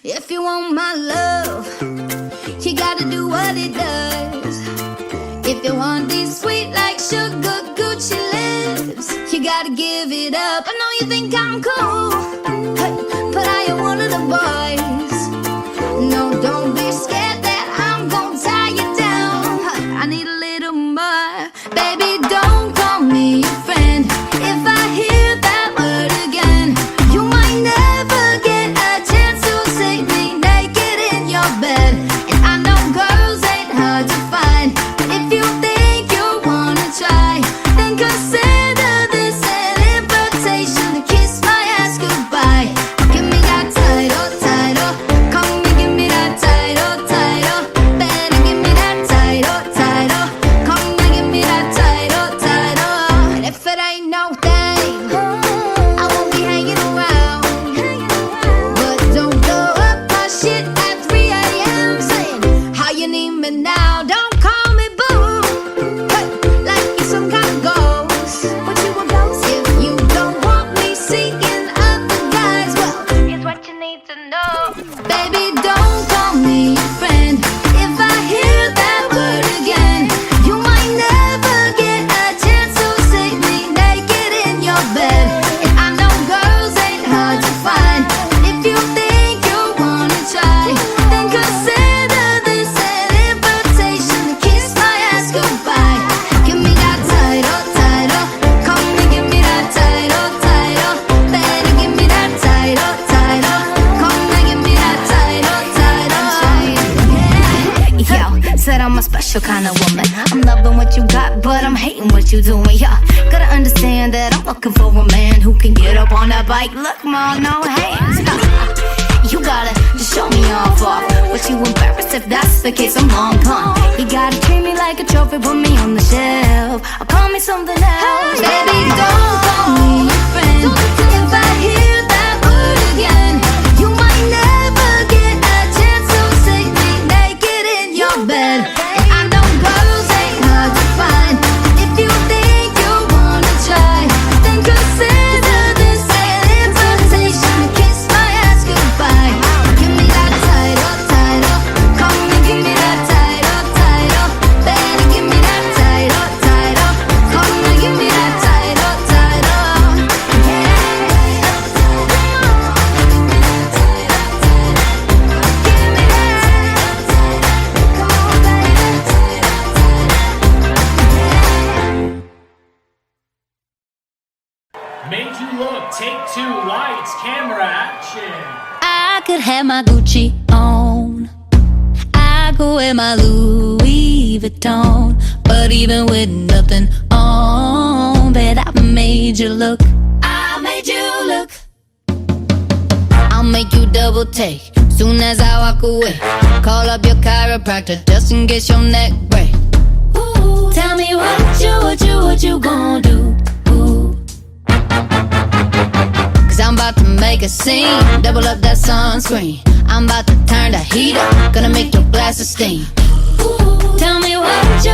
If you want my love, you gotta do what it does. If you want these sweet like sugar Gucci lips, you gotta give it up. I know you think I'm cool, but I am one of the boys. No, don't be scared that I'm gonna tie you down. I need a little more. Baby, don't call me a friend. If I hear that word again, you might never get a chance to see me naked in your bed. And I know girls ain't hard to find, but if you think you wanna try, then consider this an invitation to kiss my ass goodbye. Give me that title, title. Come and give me that title, title. Better give me that title, title. Come and give me that title, title. And if it ain't no thing, I won't be hanging around. But don't blow up my shit at 3 a.m. saying how you need me now. Don't call me boo, like you're some kind of ghost. What you a ghost? If you don't want me seeking other guys, well, here's what you need to know. Baby, don't call me a friend. If I hear that word again, you might never get a chance to see me naked in your bed. And I know girls ain't hard to find, but if you think you wanna try, then consider this an invitation to kiss my ass goodbye. Give me that title, title. Come and give me that title, title. Better give me that title, title. Come and give me that title, title. Yo, said I'm a special kind of woman. I'm loving what you got, but I'm hating what you doing. Yeah, gotta understand that I'm looking for a man who can get up on that bike. Look, ma, no hands. You gotta just show me off. But you embarrassed if that's the case, I'm long gone. You gotta treat me like a trophy, put me on the shelf, or call me something else. Baby, don't call me a friend. If I hear that word again, you might never get a chance to see me naked in your bed. And I know girls ain't hard to find, but if you think you wanna try, then consider this an invitation to kiss my ass goodbye. Give me that title, title. Come and give me that title, title. Better give me that title, title. Come and give me that title, title. Yeah. Give me that title. Come on, baby. Made You Look, take 2, lights, camera, action. I could have my Gucci on, I could wear my Louis Vuitton, but even with nothing on, bet I made you look. I made you look. I'll make you double take soon as I walk away. Call up your chiropractor just in case your neck break. Ooh, tell me what you gonna do? Ooh. Cause I'm about to make a scene, double up that sunscreen. I'm about to turn the heat up, gonna make your glasses steam. Ooh, tell me what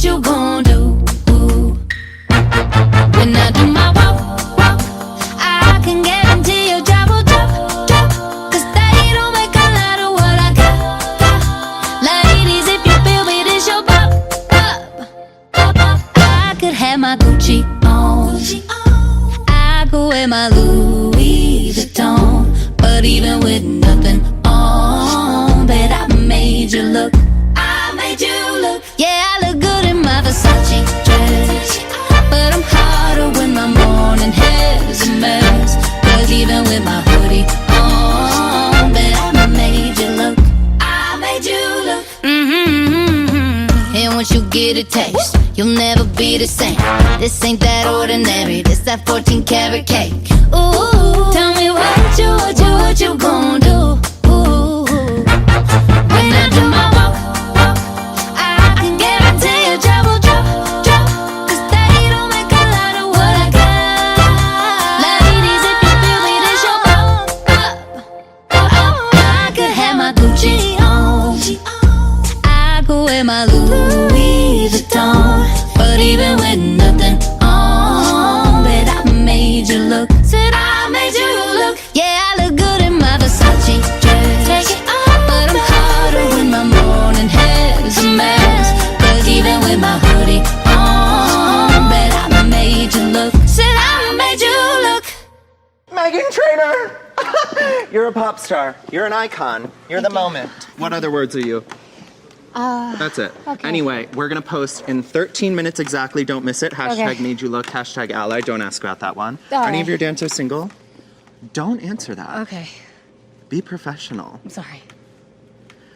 you gonna do? Ooh. When I do my walk, I can guarantee your job will drop. Cause they don't make a lot of what I got. Ladies, if you feel me, this your pop. I could have my Gucci on, I could wear my Louis Vuitton, but even with nothing on, bet I made you look. I made you look. Yeah, I look good in my Versace dress, but I'm hotter when my morning hair's a mess. Cause even with my hoodie on, bet I made you look. I made you look. And once you get a taste, you'll never be the same. This ain't that ordinary, this that 14 karat cake. Ooh, tell me what you gonna do? Ooh, when I do my walk, I can guarantee your job will drop. Cause they don't make a lot of what I got. Ladies, if you feel me, this your pop. I could have my Gucci on, I could wear my Louis Vuitton, but even with nothing on, bet I made you look. Said I made you look. Yeah, I look good in my Versace You're a pop star. You're an icon. You're the moment. What other words are you? That's it. Okay. Anyway, we're gonna post in 13 minutes exactly. Don't miss it. Hashtag Okay. made you look. Hashtag ally. Don't ask about that one. All Are any right. of your dancers single? Don't answer that. Okay. Be professional. I'm sorry.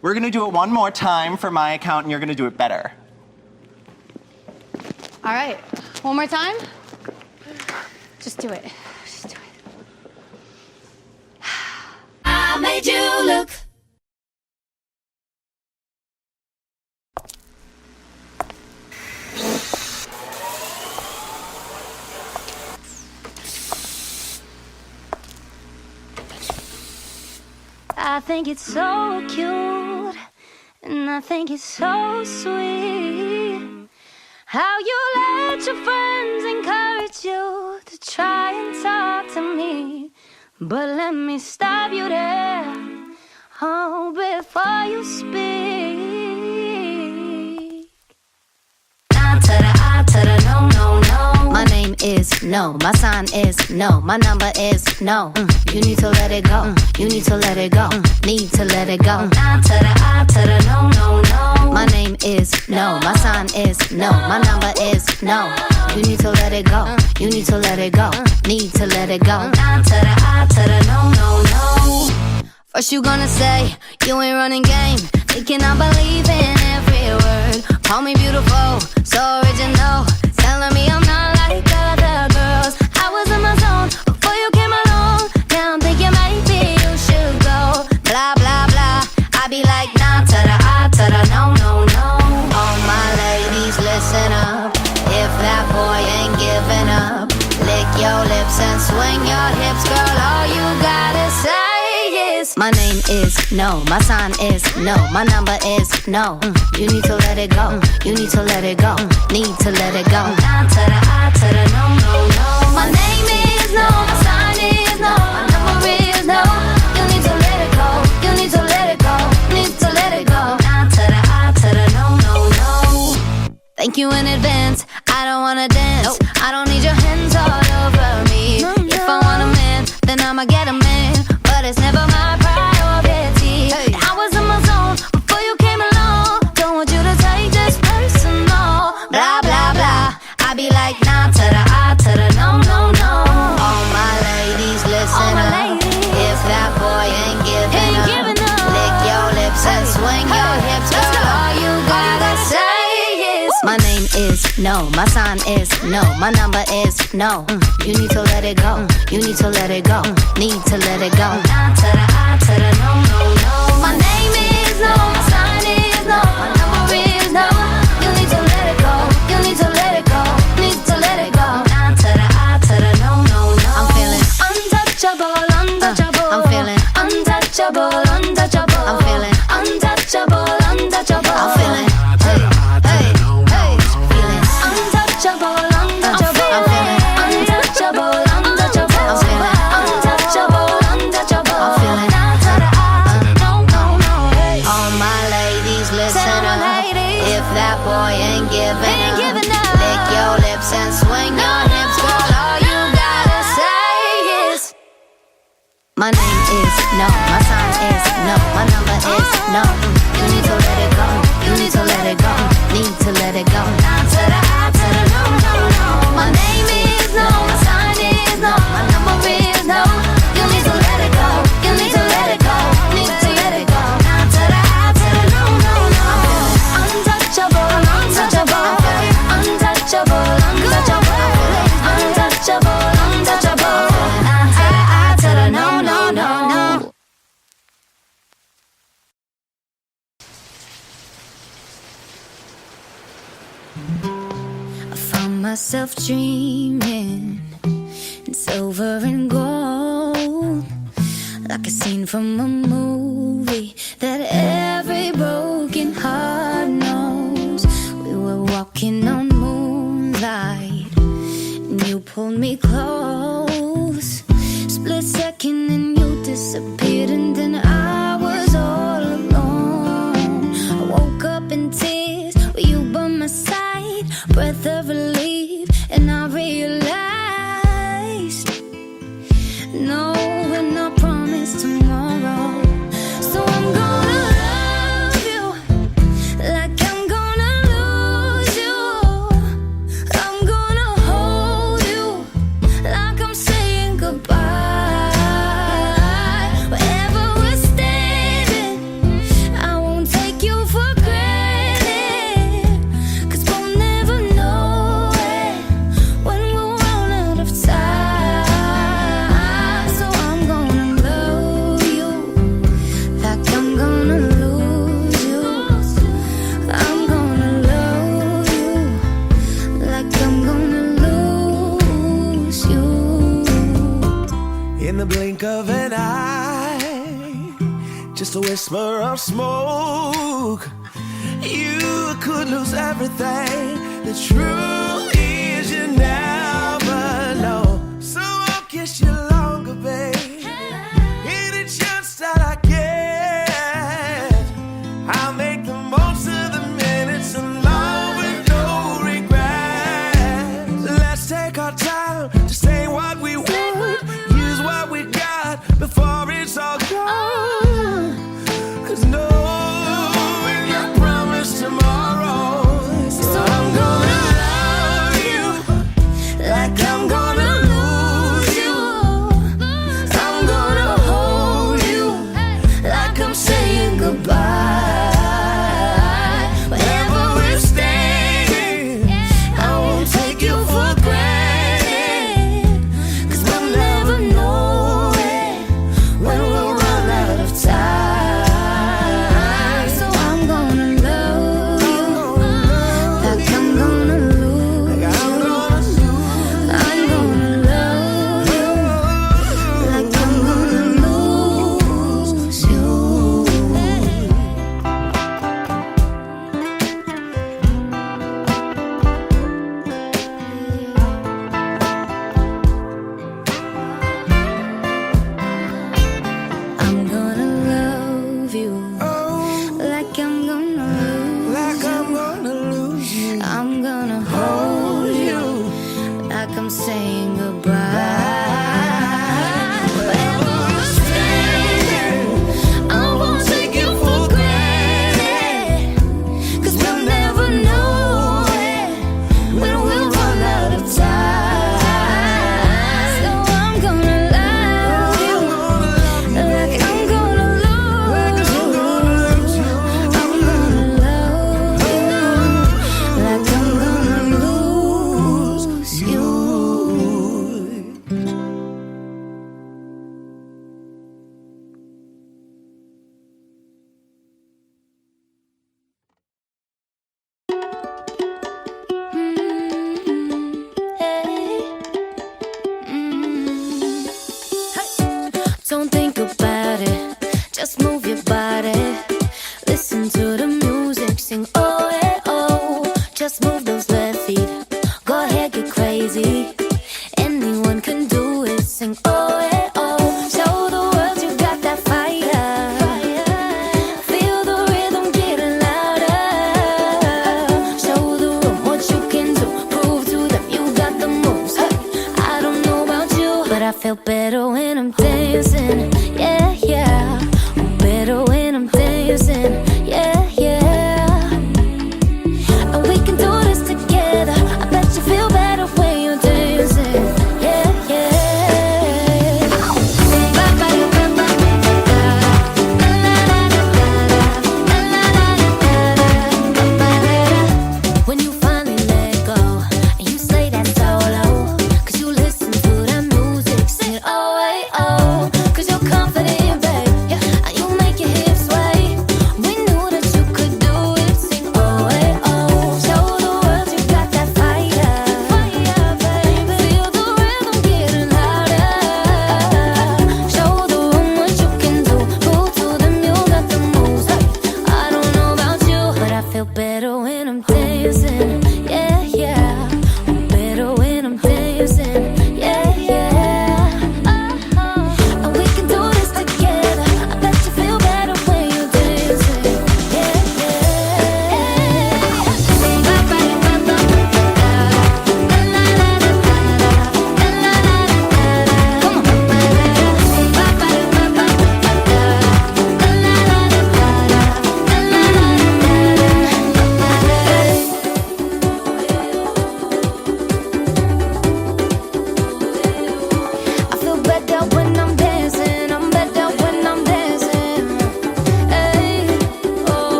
We're gonna do it one more time for my account, and you're gonna do it better. All right. One more time. Just do it. Just do it. I made you look. I think it's so cute, and I think it's so sweet how you let your friends encourage you to try and talk to me. But let me stop you there, oh, before you speak. I to the I to the no, no, no. My name is no. My sign is no. My number is no. You need to let it go. You need to let it go. Need to let it go. I to the no, no, no. My name is no. My sign is no. My number is no. You need to let it go. You need to let it go. Need to let it go. I to the no, no, no. First you gonna say you ain't running game, thinking I believe in every word. Call me beautiful, so original, telling me I'm not like other girls. I was in my zone before you came along. Now I'm thinking maybe you should go. Blah blah blah. I be like nah to the I to the no no no. All my ladies listen up. If that boy ain't giving up, lick your lips and swing your hips, girl. All you gotta say. My name is no, my sign is no, my number is no. You need to let it go, you need to let it go, need to let it go. I to the no, no, no. My name is no, my sign is no, my number is no. You need to let it go, you need to let it go, need to let it go. I to the no, no, no. Thank you in advance, I don't wanna dance. I don't need your hands all over me. If I want a man, then I'ma get a man. But it's never my priority. I was in my zone before you came along. Don't want you to take this personal. Blah, blah, blah. I be like, nah to the I to the no, no, no. All my ladies, listen up. If that boy ain't giving up, lick your lips and swing your hips. Girl, all you gotta say is my name is no, my sign is no, my number is no. You need to let it go, you need to let it go, need to let it go. I to the no, no, no. My name is no, my sign is no, my number is no. You need to let it go, you need to let it go, need to let it go. I to the no, no, no. I'm feeling untouchable, untouchable. I'm feeling untouchable, untouchable. I'm feeling untouchable, untouchable. I'm feeling hey, hey, hey. Feeling untouchable, untouchable. I'm feeling untouchable, untouchable. I'm feeling untouchable, untouchable. I'm feeling no, no, no. All my ladies, listen up. If that boy ain't giving up, lick your lips and swing your hips, girl. All you gotta say is my name is no, my sign is no, my number is no. You need to let it go, you need to let it go, need to let it go. I to the no, no, no. My name is no, my sign is no, my number is no. You need to let it go, you need to let it go, need to let it go. I to the no, no, no. Untouchable, untouchable, untouchable, untouchable, untouchable, untouchable. I to the no, no, no, no. I found myself dreaming in silver and gold, like a scene from a movie that every broken heart knows. We were walking on moonlight, and you pulled me close. Split second and you disappeared, and then I was all alone. I woke up in tears with you by my side, breath of relief, and I realized no, we're not promised tomorrow. just a whisper of smoke. You could lose everything. The truth is you never know. So I'll kiss you longer, babe. Any chance that I get, I'll make the most of the minutes alone with no regrets. Let's take our time to say what we want, use what we got before it's all gone. 'Cause knowing I promise tomorrow, so I'm gonna love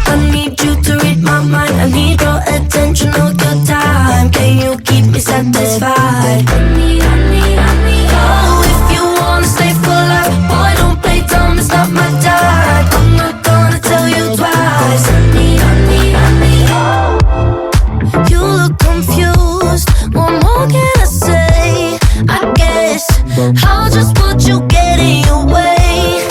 I need you to read my mind. I need your attention all your time. Can you keep me satisfied? Oh, if you wanna stay for life, boy, don't play dumb, it's not my time. I'm not gonna tell you twice. You look confused. What more can I say? I guess I'll just put you get in your way.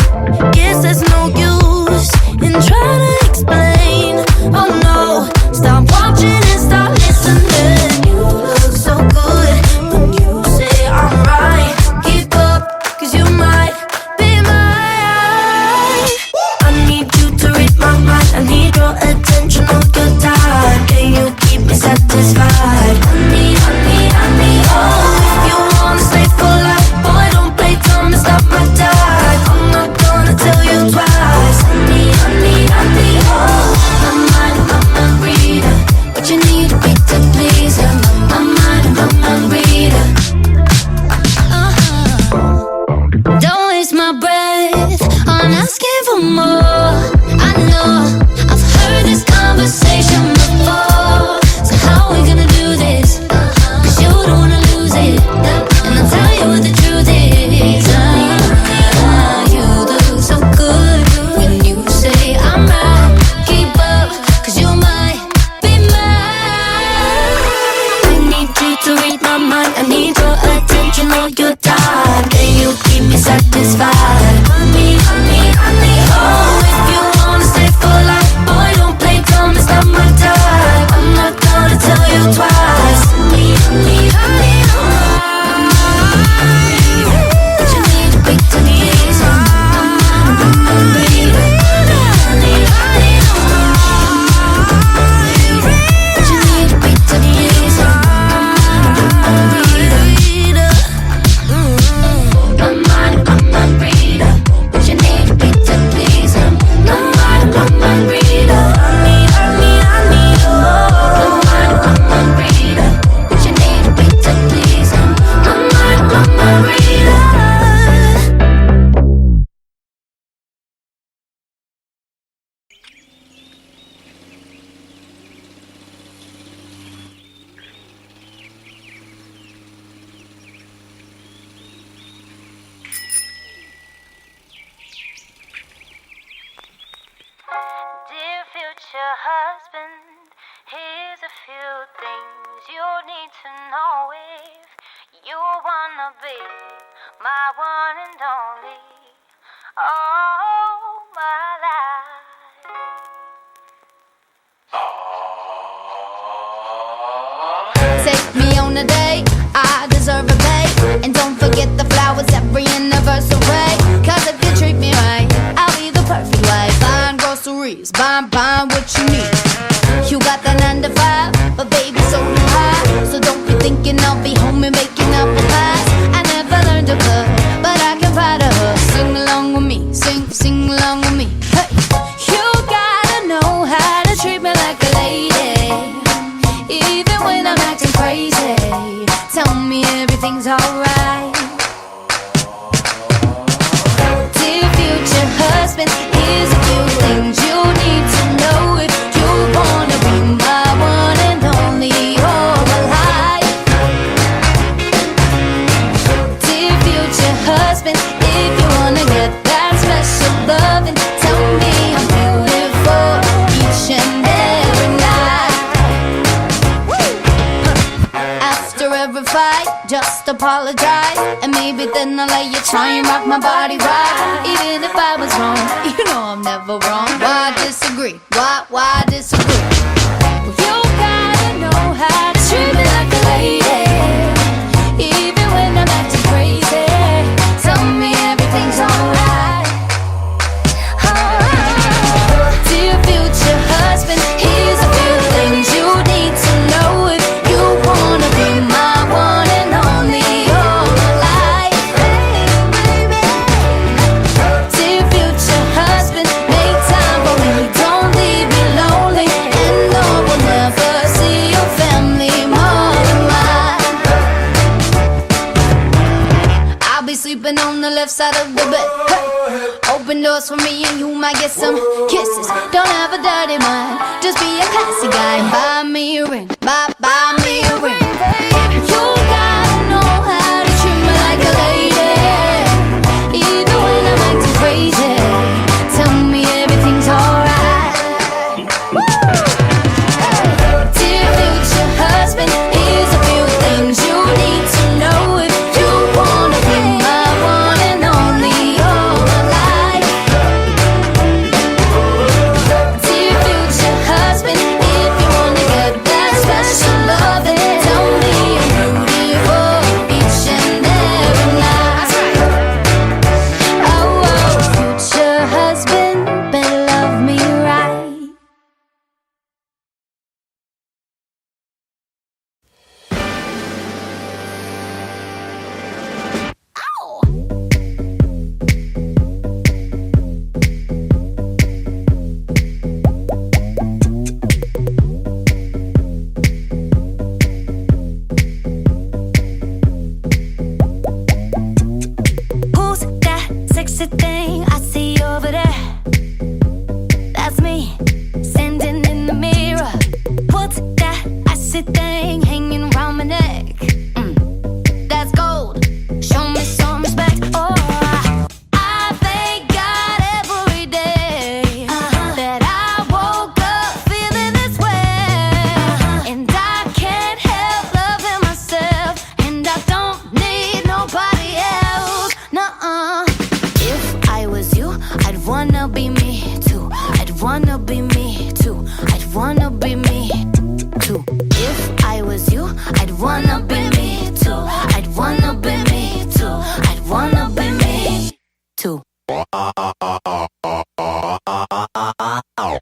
Guess there's no use in trying to explain. Oh no, stop watching and start listening. You look so good when you say I'm right. Keep up, 'cause you might be mine. I need you to read my mind. I need your attention all your time. Can you keep me satisfied? Oh, if you wanna stay for life, boy, don't play dumb, it's not my time. I'm not gonna tell you twice. My mind reader. What you need to be to please her. My mind reader. Don't waste my breath on asking for more. I know I've heard this conversation before. So how we gonna do this? 'Cause you don't wanna lose it. And I'll tell you what the truth is. You look so good when you say I'm right. Keep up, 'cause you might be mine. I need you to read my mind. I need your attention all your time. Can you keep me satisfied? Oh, if you wanna stay for life, boy, don't play dumb, it's not my time. I'm not gonna tell you twice. What you need to be to please her. My mind reader. What you need to be to please her. My mind reader. My mind reader. What you need to be to please her. My mind reader. I need oh. My mind reader. What you need to be to please her. My mind reader. Dear future husband, here's a few things you need to know if you wanna be my one and only. Oh, my life. Take me on a date, I deserve a date. And don't forget the flowers every anniversary. 'Cause if you treat me right, I'll be the perfect wife. Buying groceries, buying what you need. You got that 9 to 5, but baby so do I. So don't be thinking I'll be home and making up a past. I never learned to cook, but I can fight a hook. Sing along with me, sing along with me. Hey, you gotta know how to treat me like a lady. Even when I'm acting crazy, tell me everything's alright. Dear future husband, here's a few things you need to know if you wanna be my one and only all my life. Dear future husband, if you wanna get that special loving, tell me I'm beautiful each and every night. After every fight, just apologize, and maybe then I'll let you try and rock my body right. Even if I was wrong, you know I'm never wrong. Why disagree? Why disagree? Well, you gotta know how to treat me like a lady. Even when I'm acting crazy, tell me everything's alright. Dear future husband, here's a few things you need to know if you wanna be my one and only all my life. Dear future husband, make time for me, don't leave me lonely. And sleeping on the left side of the bed. Hey. Open doors for me and you might get some kisses. Don't have a dirty mind, just be a classy guy and buy me a ring. Buy me a ring. You gotta know how to treat me like a lady, even when I'm acting crazy. Tell me everything's alright. Dear future husband, here's a few things you need to know if you wanna be my one and only all my life. Dear future husband, if you wanna get that special love, then tell me I'm beautiful each and every night. Oh, future husband, better love me right. Who's that sexy thing I see over there? That's me, standing in the mirror. What's that icy thing hanging around my neck? That's gold. Show me some respect. Oh, I thank God every day that I woke up feeling this way, and I can't help loving myself, and I don't need nobody else. Nuh-uh. If I was you, I'd wanna be me too. I'd wanna be me too. I'd wanna be me too. If I was you, I'd wanna be me too. I'd wanna be me too. I'd wanna be me too.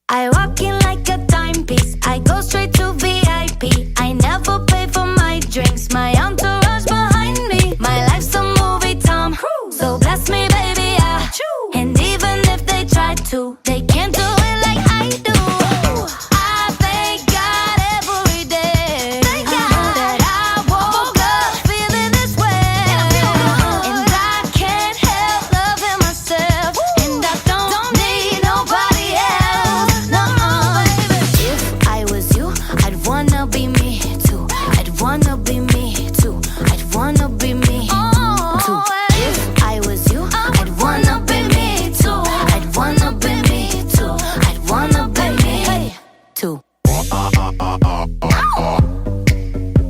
I walk in like a timepiece. I go straight to VIP. I never pay for my drinks. My entourage behind me. My life's a movie, Tom Cruise. So bless me, baby, yeah. And even if they try to, they can't do it like I do. I thank God every day that I woke up feeling this way, and I can't help loving myself, and I don't need nobody else. No, if I was you, I'd wanna be me too. I'd wanna be me too. I'd wanna be me too. If I was you, I'd wanna be me too. I'd wanna be me too. I'd wanna be me too.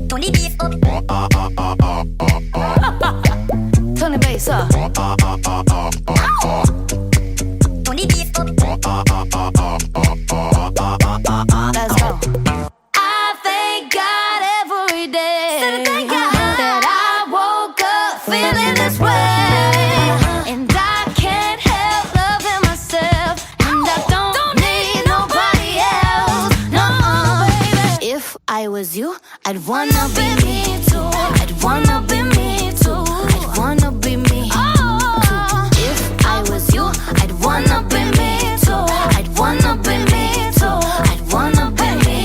Tony Beef up. Tony Bass up. Tony Beef up. Let's go. I thank God every day that I woke up feeling this way, and I can't help loving myself, and I don't need nobody else. No, if I was you, I'd wanna be me too. I'd wanna be me too. I'd wanna be me too. If I was you, I'd wanna be me too. I'd wanna be me too. I'd wanna be me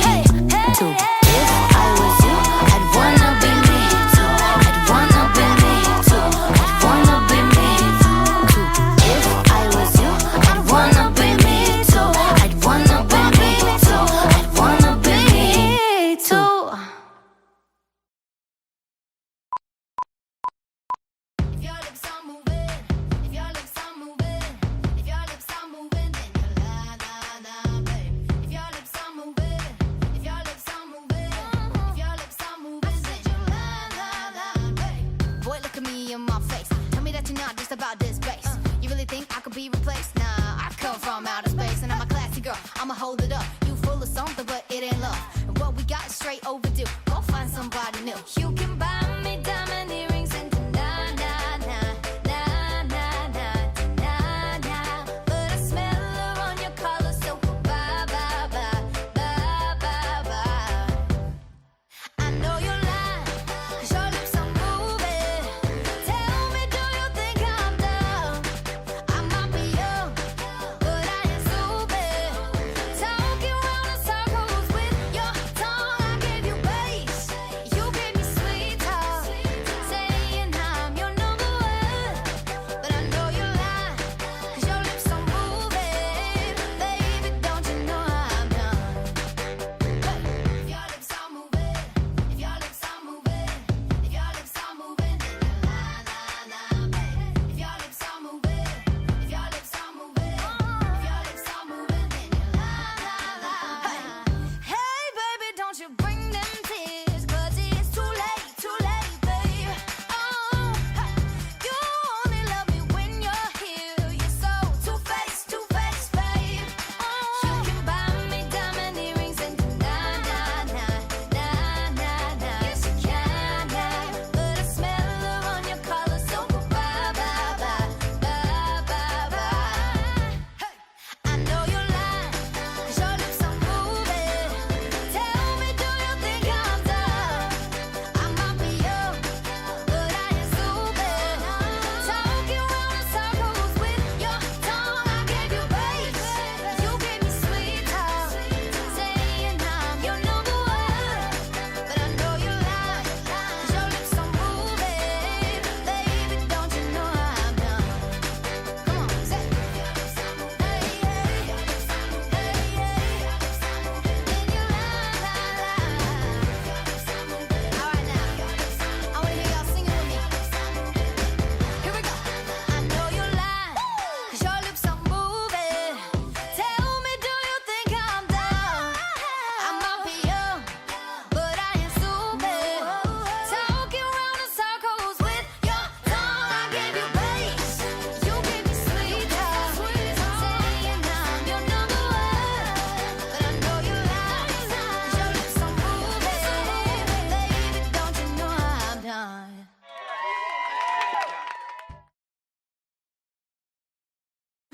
too. If I was you, I'd wanna be me too. I'd wanna be me too. I'd wanna be me too. If I was you, I'd wanna be me too. I'd wanna be me too. I'd wanna be me too. If your lips are moving, if your lips are moving, if your lips are moving, then you're la la la, babe. If your lips are moving, if your lips are moving, if your lips are moving, then you're la la la, babe. Boy, look at me in my face. Tell me that you're not just about this bass. You really think I could be replaced? Nah, I come from outer space, and I'm a classy girl. I'ma hold it up. You full of something, but it ain't love. And what we got is straight overdue. Go find somebody new. You can buy me diamond earrings and na na na na na na na na, but I smell her on your collar, so bye bye bye bye bye bye. I know you're lying, 'cause your lips are moving. Tell me, do you think I'm dumb? I might be young, but I ain't stupid. Talking round in circles with your tongue. I gave you bass, you gave me sweet.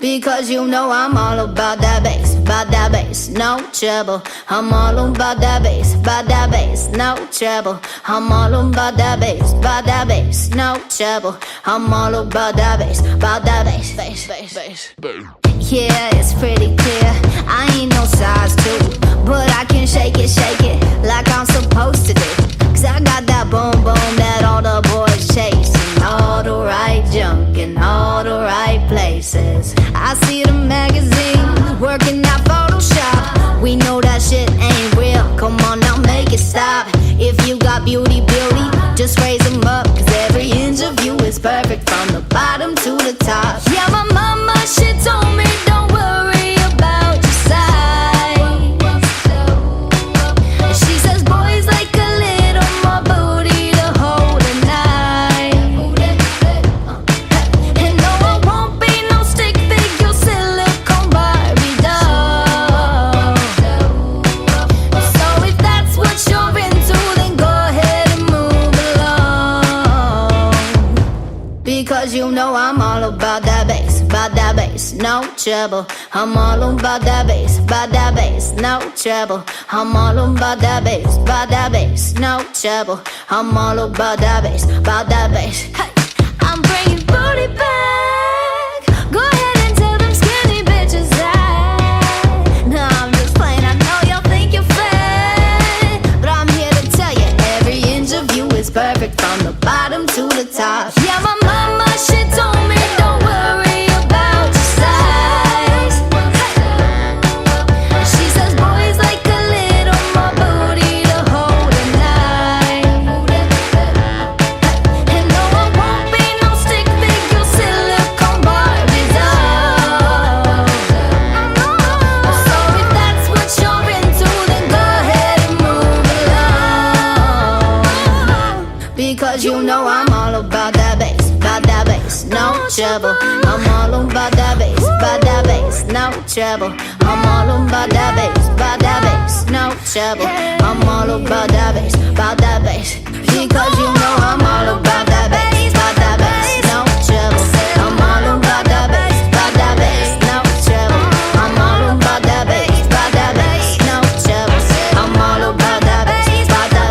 Because you know I'm all about that bass, no trouble. I'm all about that bass, no trouble. I'm all about that bass, no trouble. I'm all about that bass, bass. Yeah, it's pretty clear. I ain't no size 2, but I can shake it like I'm supposed to do. Cause I got that boom boom that all the boys chase, and all the right junk in all the right places. I see the magazines working out Photoshop. We know that shit ain't real. Come on now, make it stop. If you got beauty, just raise them up. Cause every inch of you is perfect from the bottom to the top. Yeah, my mama, she told me don't worry about your size. She says boys like a little more booty to hold at night. And no, I won't be no stick figure silicone Barbie doll. So if that's what you're into, then go ahead and move along. Because you know I'm all about that bass, no trouble. I'm all about that bass, no trouble. I'm all about that bass, no trouble. I'm all about that bass. Hey, I'm bringing booty back. Go ahead and tell them skinny bitches that. No, I'm just playing. I know y'all think you're fat, but I'm here to tell you every inch of you is perfect from the bottom to the top. Yeah, my mama, she told me don't worry about your size. She says boys like a little more booty to hold at night. And no, I won't be no stick figure silicone Barbie doll. So if that's what you're into, then go ahead and move along. Because you know I'm all about that bass, no trouble. I'm all about that bass, no trouble. I'm all about that bass, no trouble. I'm all about that bass, because you know I'm all about that bass, no trouble. I'm all about that bass, no trouble. I'm all about that bass, no trouble. I'm all about that bass,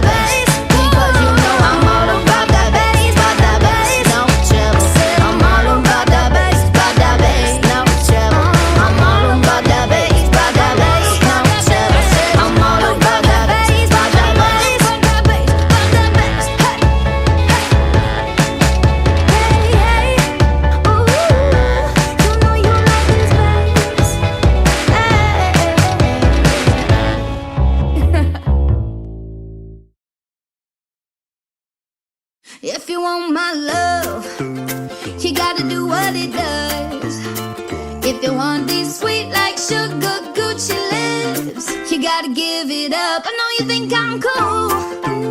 because you know I'm all about that bass, no trouble. I'm all about that bass, no trouble. I'm all about that bass, no trouble. I'm all about that bass, hey, ooh, you know you like this bass, If you want my love, you gotta do what it does. If you want these sweet like sugar Gucci lips, you gotta give it up. I know you think I'm cool,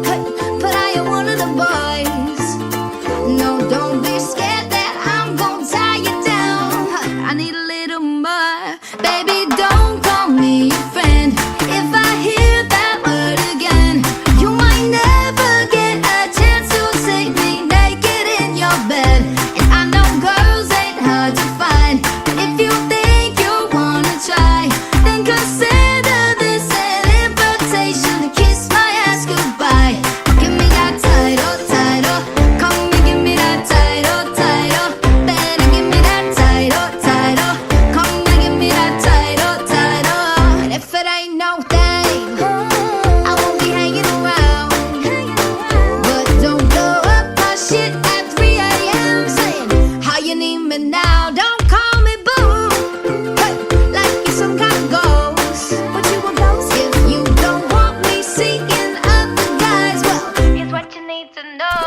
hey, but I am one of the boys. No, don't be scared that I'm gonna tie you down. I need a little more. Baby, don't call me your friend. If I hear that word again, you might never get a chance to see me naked in your bed. And I know girls ain't hard to find, but if you think you wanna try, then consider this an invitation to kiss my ass goodbye. Give me that title, come and give me that title. Better give me that title, come and give me that title. And if it ain't no thing, I won't be hanging around. But don't blow up my shit at 3 a.m. saying how you need me now. Don't call me boo, hey, like you're some kind of ghost. What you a ghost? If you don't want me seeking other guys, well, here's what you need to know.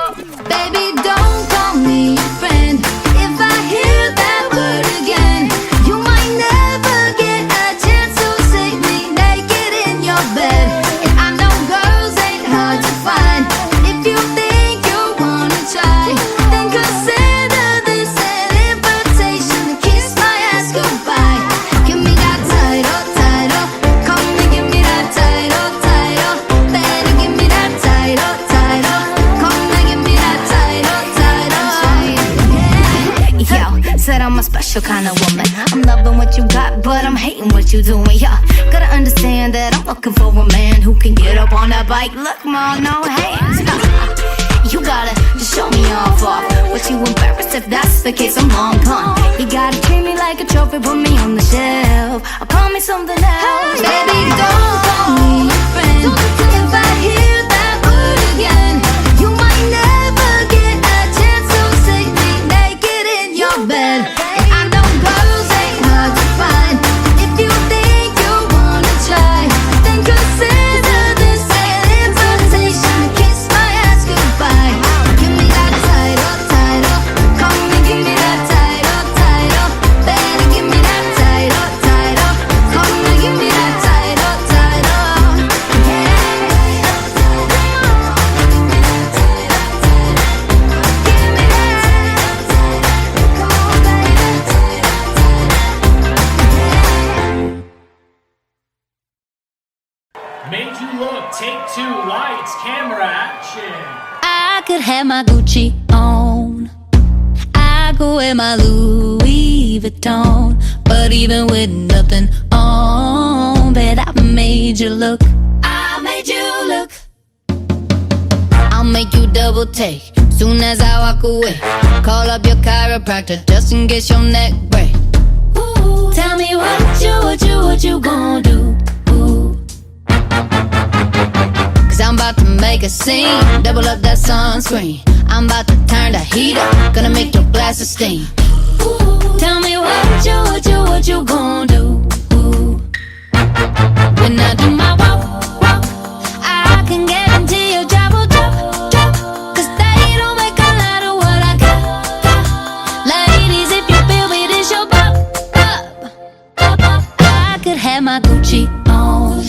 Baby, don't call me your friend. If I hear that word again, you might never get a chance to see me naked in your bed. And I know girls ain't hard to find. If you think you wanna try, then consider this an invitation to kiss said I'm a special kind of woman. I'm loving what you got, but I'm hating what you doing. Yeah, gotta understand that I'm looking for a man who can get up on that bike. Look, ma, no hands. You gotta just show me off. But you embarrassed if that's the case, I'm long gone. You gotta treat me like a trophy, put me on the shelf, or call me something else. Baby, don't call me your friend. If I hear that word again, you might never get a chance to see me naked in your bed. And I know girls ain't hard to find. If you think you wanna try, then consider this an invitation to kiss my ass goodbye. Give me that title, title. Come and give me that title, title. Better give me that title, title. Come and give me that title, title. Yeah. Give me that title, come on, baby. Made You Look, take 2, lights, camera, action. I could have my Gucci on, I could wear my Louis Vuitton, but even with nothing on, bet I made you look. I made you look. I'll make you double take soon as I walk away. Call up your chiropractor just in case your neck break. Ooh, tell me what you gonna do? Ooh. Cause I'm about to make a scene, double up that sunscreen. I'm about to turn the heat up, gonna make your glasses steam. Ooh, tell me what you gonna do? Ooh. When I do my walk, I can guarantee your job will drop. Cause they don't make a lot of what I got. Ladies, if you feel me, this your pop. I could have my Gucci on,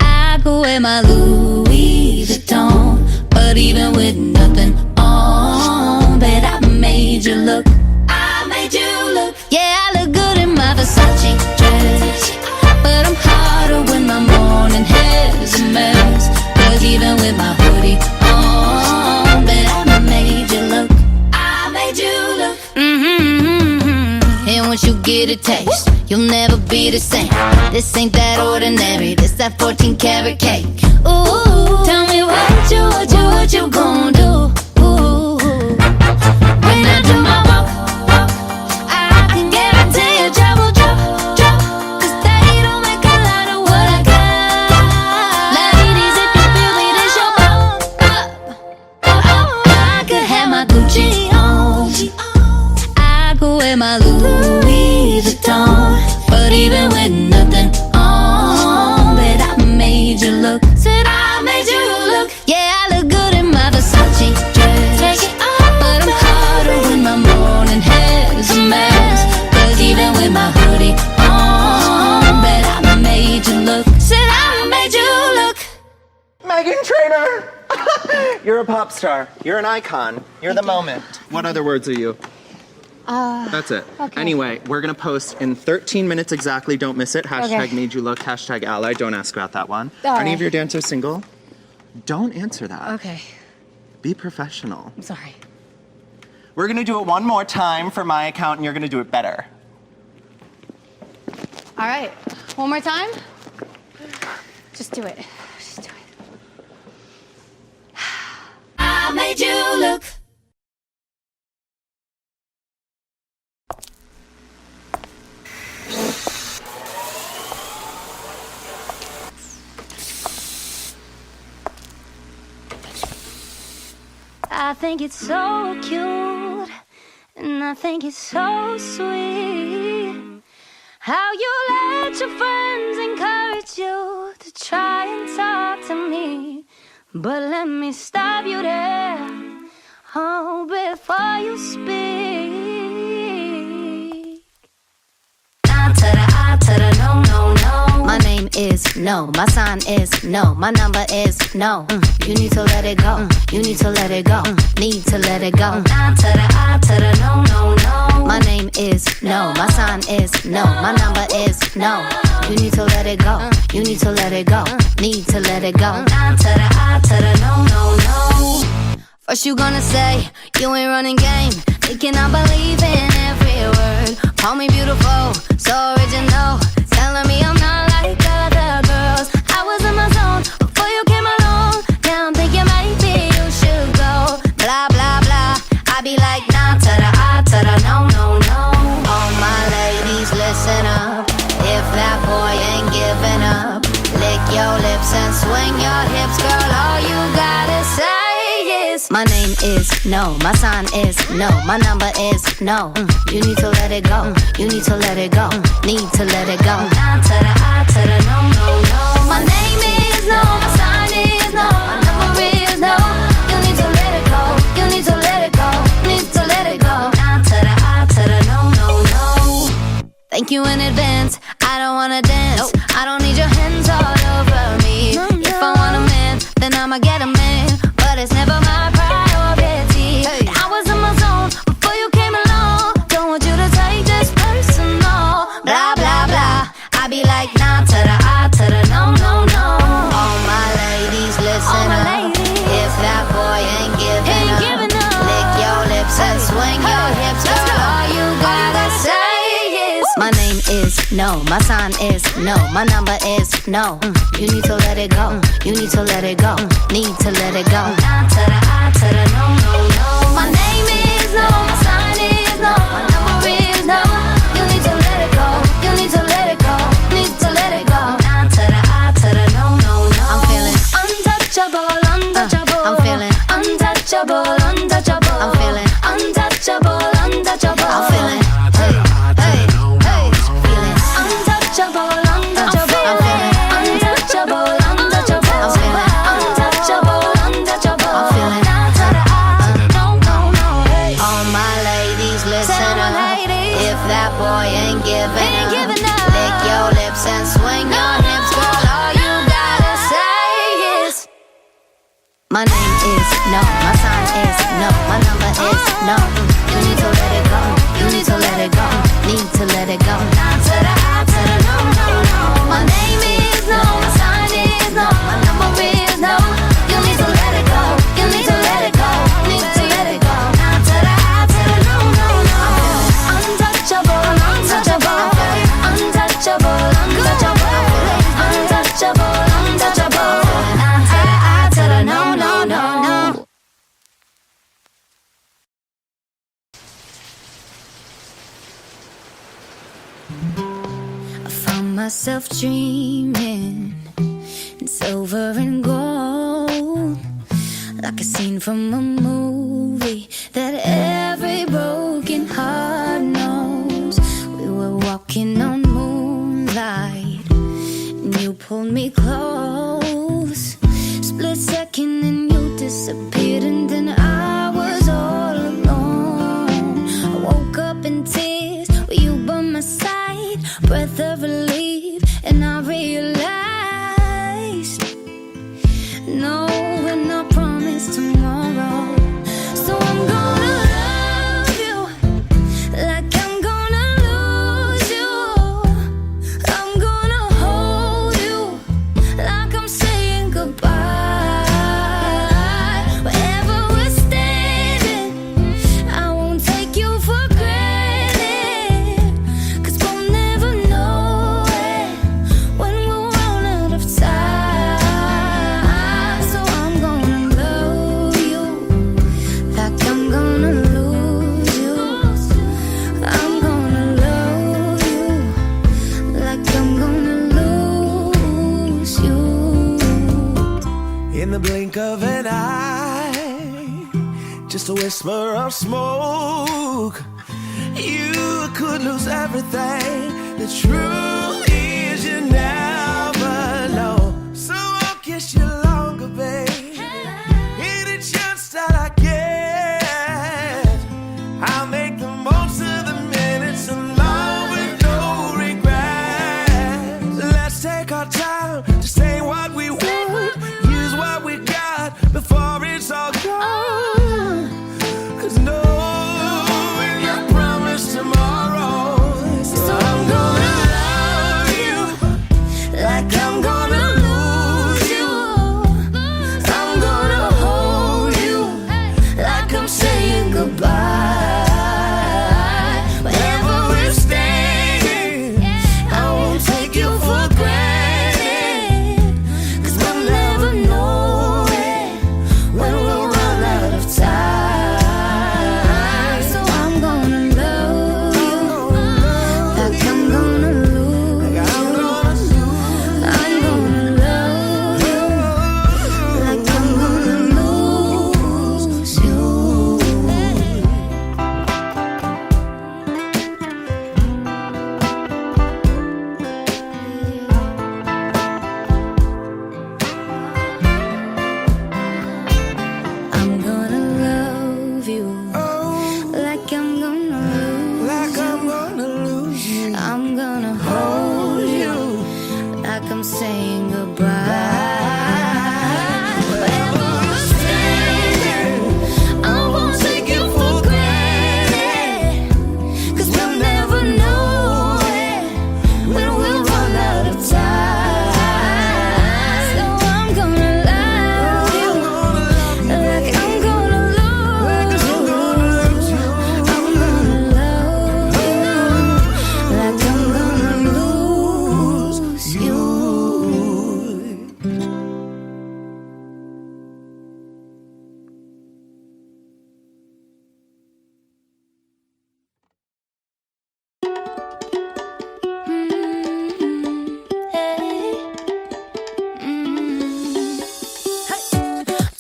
I could wear my Louis Vuitton, but even with nothing on, bet I made you look. I made you look. Yeah, I look good in my Versace dress, but I'm hotter when my morning hair's a mess. Cause even with my hoodie on, bet I made you look. I made you look. And once you get a taste, you'll never be the same. This ain't that ordinary, this that 14 karat cake. Ooh, tell me what you gonna do? Ooh, when I do my walk, I can guarantee your job will drop. Cause they don't make a lot of what I got. Ladies, if you feel me, this your pop. I could have my Gucci on, I could wear my Louis Vuitton, but even with nothing on, bet I made you look. Said I made you look. Yeah, I look good in my Versace dress, take it off, but I'm hotter when my morning hair's a mess. Cause even with my hoodie on, bet I made you look. Said I made you look. Meghan Trainor! You're a pop star. You're an icon. You're the moment. What other words are you? That's it. Okay. Anyway, we're gonna post in 13 minutes exactly. Don't miss it. Hashtag Okay. made you look. Hashtag ally. Don't ask about that one. All Are any right. of your dancers single? Don't answer that. Okay, Be professional. I'm sorry. We're gonna do it one more time for my account, and you're gonna do it better. All right, one more time. Just do it. Just do it. I made you look. I think it's so cute, and I think it's so sweet how you let your friends encourage you to try and talk to me. But let me stop you there, oh, before you speak. I to the I to the no, no, no. My name is no, my sign is no, my number is no. You need to let it go, you need to let it go, need to let it go. I to the no, no, no. My name is no, my sign is no, my number is no. You need to let it go, you need to let it go, need to let it go. I to the no, no, no. First you gonna say you ain't running game, thinking I believe in every Call me beautiful, so original. Telling me I'm not like other girls. I was in my zone before you came along. Now I'm thinking maybe you should go. Blah, blah, blah. I be like, nah, to the I, to the no, no, no. All my ladies, listen up. If that boy ain't giving up, lick your lips and swing your hips, girl. All you gotta say is my name is no, my sign is no, my number is no. You need to let it go, you need to let it go, need to let it go. Down to the I, to the no, no, no. My name is no, my sign is no, my number is no. You need to let it go, you need to let it go, need to let it go. Down to the I, to the no, no, no. Thank you in advance, I don't wanna dance. I don't need your hands all over me. If I want a man, then I'ma get a man. But it's never my priority. I was in my zone before you came along. Don't want you to take this personal. Blah, blah, blah. I be like, nah, to the I, to the no, no, no. All my ladies, listen up. If that boy ain't giving up, lick your lips and swing your hips, girl. All you gotta say is my name is no, my sign is no, my number is no. You need to let it go, you need to let it go, need to let it go. Down to the I, to the no, no, no. My name is no, my sign is no, my number is no. You need to let it go, you need to let it go, need to let it go. Down to the I, to the no, no, no. I'm feeling untouchable, untouchable. I'm feeling untouchable, untouchable. I'm feeling untouchable, untouchable. I'm feeling untouchable, untouchable. I'm feeling untouchable, untouchable. I'm feeling untouchable, untouchable. I'm feeling down to the I, no, no, no. All my ladies, listen up. If that boy ain't giving up, lick your lips and swing your hips, girl. All you gotta say is my name is no, my sign is no, my number is no. You need to let it go, you need to let it go, need to let it go. Down to the I, to the no, no, no. My name is no, my sign is no, my number is no. You need to let it go, you need to let it go, need to let it go. Down to the I, to the no, no, no. Untouchable, untouchable, untouchable, untouchable, untouchable, untouchable. Down to the I, to the no, no, no, no. I found myself dreaming in silver and gold, like a scene from a movie that every broken heart knows. We were walking on moonlight, and you pulled me close. Split second and you disappeared, and then I was all alone. I woke up in tears with you by my side, breath of relief, and I realized no, we're not promised tomorrow. So I'm gonna love you like I'm gonna lose you. I'm gonna hold you like I'm saying goodbye. Wherever we're standing, I won't take you for granted, 'cause we'll never know it when we'll run out of time. So I'm gonna love you like I'm gonna lose you. I'm gonna love you like I'm gonna lose you. In the blink of an eye, just a whisper of smoke, you could lose everything. The truth is you never know. So I'll kiss you longer, babe. Any chance that I get, I'll make the most of the minutes alone with no regrets. Let's take our time to say what we want, use what we got before it's all gone. 'Cause no, we're not promised tomorrow. So I'm gonna love saying goodbye. Wherever I'm standing, I won't take you for granted, 'cause we'll never know when we'll run out of time. So I'm gonna love you like I'm gonna lose you. I'm gonna love you like I'm gonna lose you.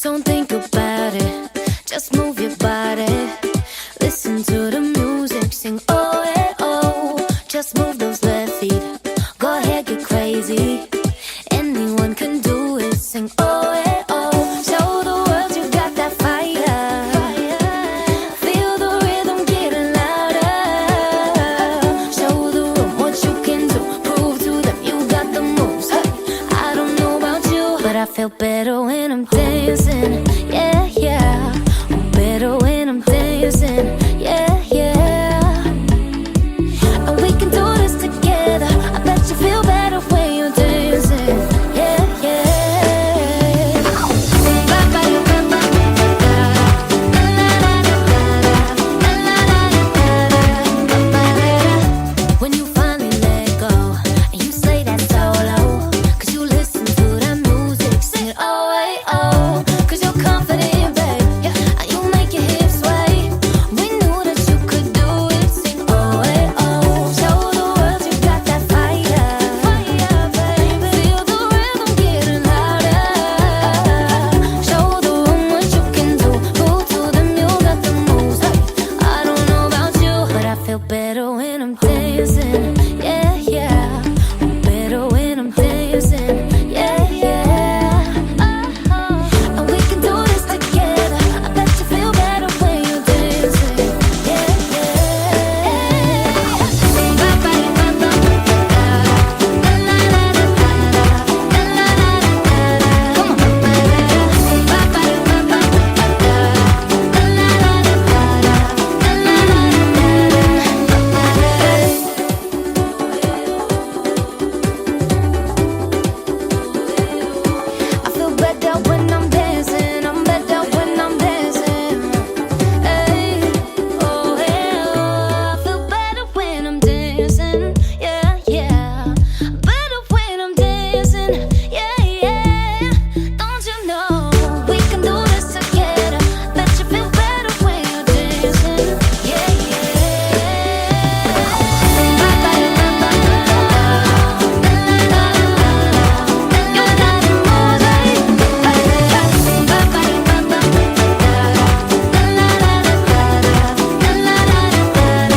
Don't think about it, just move your body. Listen to the music, sing oh eh oh. Just move those left feet, go ahead, get crazy. Anyone can do it, sing oh eh oh. Show the world you got that fire. Feel the rhythm getting louder. Show the room what you can do, prove to them you got the moves. Hey, I don't know about you, but I feel better when I'm dancing. Yeah, yeah. I'm better when I'm dancing. Yeah, yeah. And we can do this together. I bet you feel better when you're dancing. Yeah, yeah. When you finally let go and you slay that solo, 'cause you listen to that music, sing it oh eh oh. 'Cause you're confident, babe. Yeah, you make your hips sway. We knew that you could do it, sing oh eh oh. Show the world you got that fire, baby. Feel the rhythm getting louder. Show the room what you can do, prove to them you got the moves. Hey, I don't know about you, but I feel better when I'm dancing. Yeah, yeah. I'm better when I'm dancing. Yeah, yeah. And we can do this together. I bet you feel better when you're dancing. Yeah, I feel better when I'm dancing. I'm better when I'm dancing. Hey, oh yeah. I feel better when I'm dancing. Yeah, yeah. Better when I'm dancing. Yeah, yeah. Don't you know we can do this together? Bet you feel better when you're dancing. Yeah,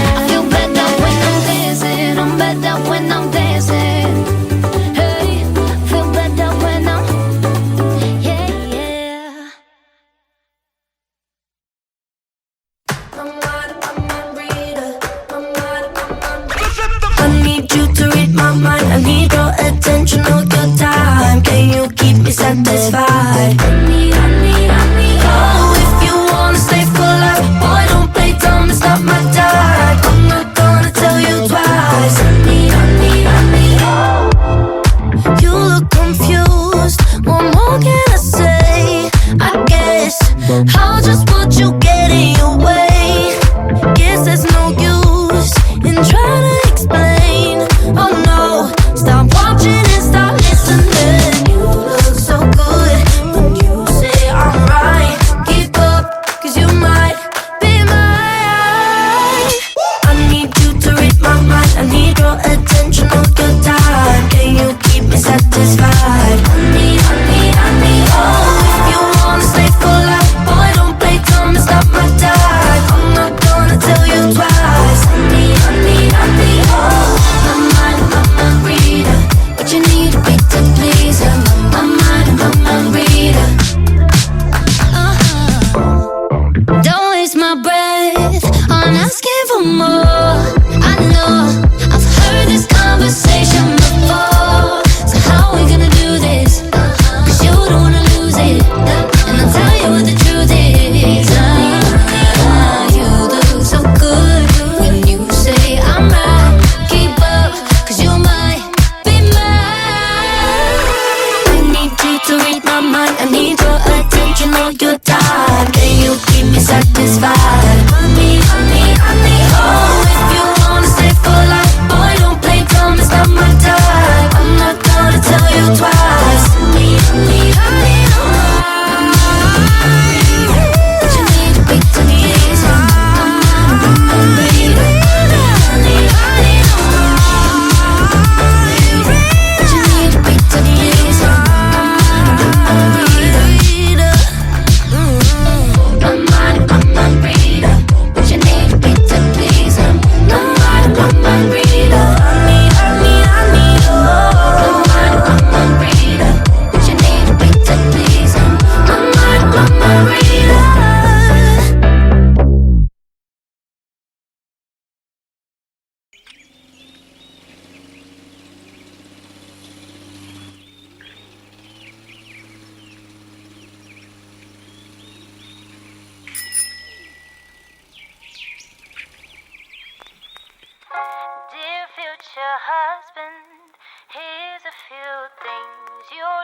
I feel better when I'm dancing. I'm better when I'm dancing. Hey, feel better when I'm, yeah, yeah. I need you to read my mind. I need your attention all your time. Can you keep me satisfied? Oh, if you wanna stay for life, boy, don't play dumb. It's not my time. I'm not gonna tell you twice. You look confused. What more can I say? I guess I'll just put you get in your way. Guess there's no use in trying to explain. Oh no, stop watching and stop listening. You look so good when you say I'm right. Keep up, 'cause you might be mine. I need you to read my mind. I need your attention all your time. Can you keep me satisfied? Honey, oh, if you wanna stay for life, boy, don't play dumb. It's not my time. I'm not gonna tell you twice. Honey, oh, my mind reader. What you need to be to please her. My mind reader. Don't waste my breath on asking for more. I know I've heard this conversation before. So how we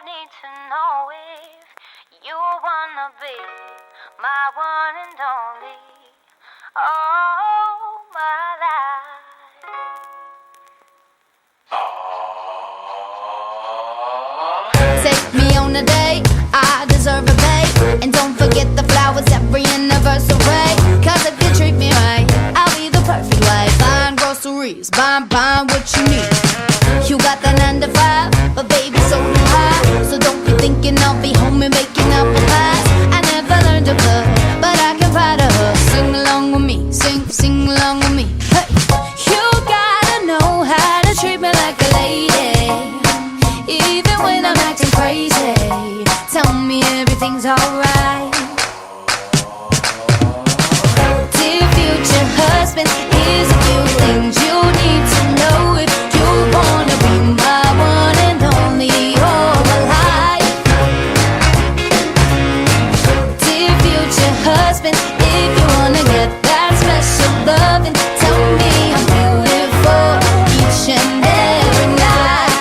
need to know if you wanna be my one and only. Oh, my life. Take me on a date, I deserve a bait. And don't forget the flowers every anniversary. Cause if you treat me right, I'll be the perfect wife. Buying groceries, buying what you need. You got that 9 to 5, but baby, so do I. So don't be thinking I'll be home and making apple pies. I never learned to plug, but I can fight a hug. Sing along with me, sing along with me. Hey, you gotta know how to treat me like a lady, even when I'm acting crazy. Tell me everything's alright. Dear future husband, here's a few things you need to know if you wanna be my one and only all my life. Dear future husband, if you wanna get that special loving, tell me I'm beautiful each and every night.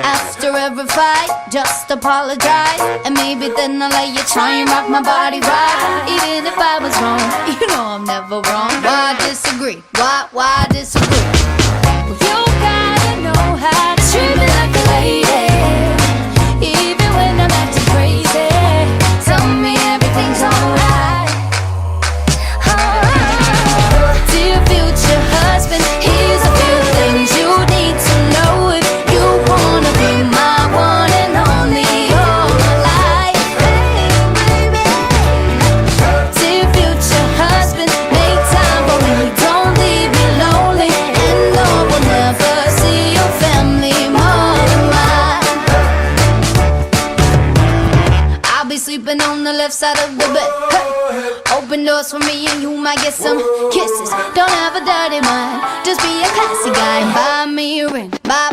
After every fight, just apologize, and maybe then I'll let you try and rock my body right. Even if I was wrong, you know I'm never wrong. Why disagree? Why disagree? Well, you gotta know how to treat me like a lady, even when I'm acting crazy. Tell me everything's alright. Dear future husband, here's a few things you need to know if you wanna be my one and only all my life. Dear future husband, make time for me, don't leave me lonely, and no one never see your family more than mine. I'll be sleeping on the left side of the bed. Hey. Open doors for me and you might get some kisses. Don't have a dirty mind, just be a classy guy. Buy me a ring, buy